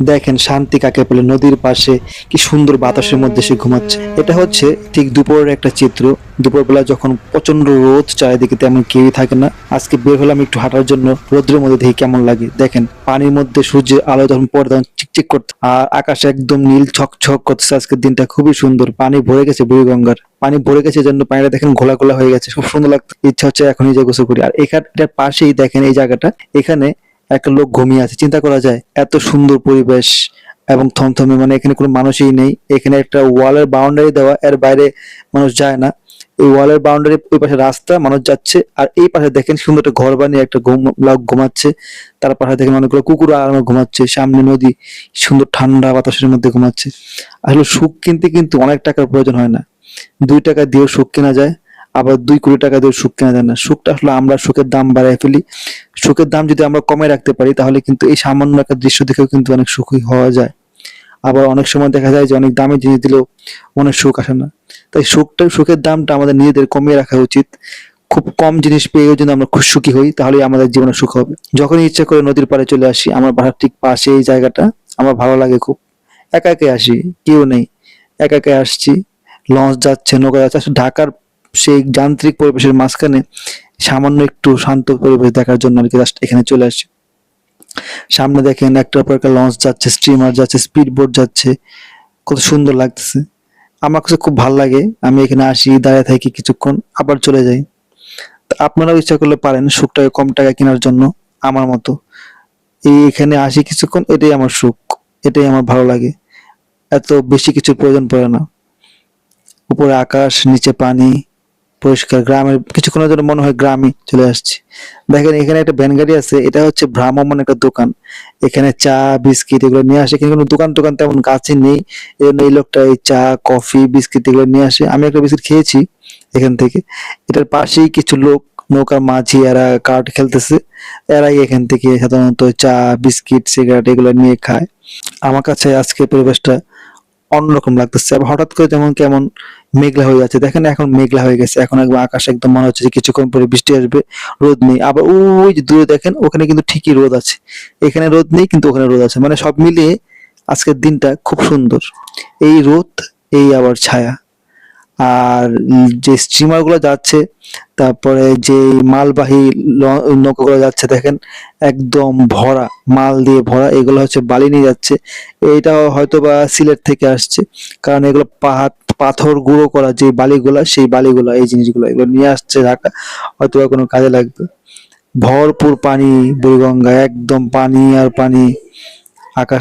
দেখেন শান্তি কাকে বলে, নদীর পাশে কি সুন্দর বাতাসের মধ্যে সে ঘুমাচ্ছে। এটা হচ্ছে ঠিক দুপুরের একটা চিত্র। দুপুরবেলা যখন প্রচন্ড রোদ, চারিদিকে তেমন কেউই থাকে না। আজকে বের হলাম একটু হাঁটার জন্য, রোদ্রের মধ্যে দেখি কেমন লাগে। দেখেন পানির মধ্যে সূর্যের আলো যখন পড়ে তখন চিকচিক করতে, আর আকাশে একদম নীল ছকছক করতেছে। আজকের দিনটা খুবই সুন্দর, পানি ভরে গেছে বুড়িগঙ্গার। পানি ভরে গেছে জন্য পানিটা দেখেন ঘোলা ঘোলা হয়ে গেছে, খুব সুন্দর লাগতো। ইচ্ছা হচ্ছে এখনই যে গোসল করি। আর এখানটার পাশেই দেখেন এই জায়গাটা, এখানে একটা লোক ঘুমিয়ে আছে। চিন্তা করা যায় এত সুন্দর পরিবেশ এবং থমথমে, মানে এখানে কোনো মানুষই নেই। এখানে একটা ওয়ালের বাউন্ডারি দেওয়া, এর বাইরে মানুষ যায় না। এই ওয়ালের বাউন্ডারি ওই পাশে রাস্তা, মানুষ যাচ্ছে। আর এই পাশে দেখেন সুন্দর একটা ঘর বানিয়ে একটা লোক ঘুমাচ্ছে। তার পাশে দেখেন অনেকগুলো কুকুর আরামে ঘুমাচ্ছে, সামনে নদী, সুন্দর ঠান্ডা বাতাসের মধ্যে ঘুমাচ্ছে। আসলে সুখ কিনতে কিন্তু অনেক টাকার প্রয়োজন হয় না, 2 টাকা দিয়েও সুখ কেনা যায়, আবার 2 কোটি টাকা দিয়েও সুখ কেনা যায় না। সুখটা আসলে আমরা সুখের দাম বাড়ায় ফেলি। সুখের দাম যদি আমরা কমে রাখতে পারি, তাহলে কিন্তু এই সামান্য একটা দৃশ্য দেখেও কিন্তু অনেক সুখী হওয়া যায়। আবার অনেক সময় দেখা যায় যে অনেক দামি জিনিস দিলেও মনে সুখ আসে না। তাই সুখের দামটা আমাদের নিজেদের কমিয়ে রাখা উচিত। খুব কম জিনিস পেয়েও যদি আমরা খুব সুখী হই, তাহলে আমাদের জীবনে সুখ হবে। যখনই ইচ্ছা করে নদীর পাড়ে চলে আসি, আমার বাসার ঠিক পাশে এই জায়গাটা, আমার ভালো লাগে খুব। একা একাই আসি, কেউ নেই, একা একাই আসছি। লঞ্চ যাচ্ছে, নৌকা যাচ্ছে। আসলে ঢাকার সেই যান্ত্রিক পরিবেশের মাঝখানে সামান্য একটু শান্ত পরিবেশ দেখার জন্য আর কি জাস্ট এখানে চলে আসি। সামনে দেখেন একটার পর একটা লঞ্চ যাচ্ছে, স্টিমার যাচ্ছে, স্পিড বোট যাচ্ছে, কত সুন্দর লাগতেছে। আমার কাছে খুব ভালো লাগে। আমি এখানে আসি, দাঁড়িয়ে থাকি কিছুক্ষণ, আবার চলে যাই। তো আপনারাও ইচ্ছা করলে পারেন সুখটাকে কম টাকায় কেনার জন্য, আমার মতো। এখানে আসি কিছুক্ষণ, এটাই আমার সুখ, এটাই আমার ভালো লাগে। এত বেশি কিছুর প্রয়োজন পড়ে না। উপরে আকাশ, নিচে পানি, পরিষ্কার। গ্রামের কিছুক্ষণের জন্য মনে হয় গ্রামে চলে আসছি। দেখেন এখানে একটা ভ্যান গাড়ি আছে, এটা হচ্ছে ভ্রাম্যমাণ একটা দোকান। এখানে চা, বিস্কিট এগুলো নিয়ে আসে, কিন্তু কোনো দোকান টোকান তেমন কাছে নেই। এই জন্য এই লোকটা এই চা, কফি, বিস্কিট এগুলো নিয়ে আসে। আমি একটা বিস্কিট খেয়েছি এখান থেকে। এটার পাশেই কিছু লোক, নৌকার মাঝি, এরা কার্ড খেলতেছে। এরাই এখান থেকে সাধারণত চা, বিস্কিট, সিগারেট এগুলো নিয়ে খায়। আমার কাছে আজকে পরিবেশটা অন্যরকম লাগতেছে। আবার হঠাৎ করে যেমন কেমন মেঘলা হয়ে যাচ্ছে। দেখেন এখন মেঘলা হয়ে গেছে, এখন একদম আকাশ একদম মনে হচ্ছে যে কিছুক্ষণ পরে বৃষ্টি আসবে। রোদ নেই, আবার ওই যে দূরে দেখেন ওখানে কিন্তু ঠিকই রোদ আছে। এখানে রোদ নেই কিন্তু ওখানে রোদ আছে, মানে সব মিলিয়ে আজকের দিনটা খুব সুন্দর। এই রোদ, এই আবার ছায়া। আর যে স্টিমার গুলো যাচ্ছে, তারপরে যে মালবাহী নৌকাগুলো যাচ্ছে দেখেন, একদম ভরা, মাল দিয়ে ভরা। এগুলো হচ্ছে বালি নিয়ে যাচ্ছে। এইটা হয়তো বা সিলেট থেকে আসছে, কারণ এগুলো পাহাড়, পাথর গুঁড়ো করা যে বালিগুলা, সেই বালিগুলা, এই জিনিসগুলো এগুলো নিয়ে আসছে ঢাকা, হয়তো বা কোনো কাজে লাগবে। ভরপুর পানি বুড়িগঙ্গা, একদম পানি আর পানি। আকাশ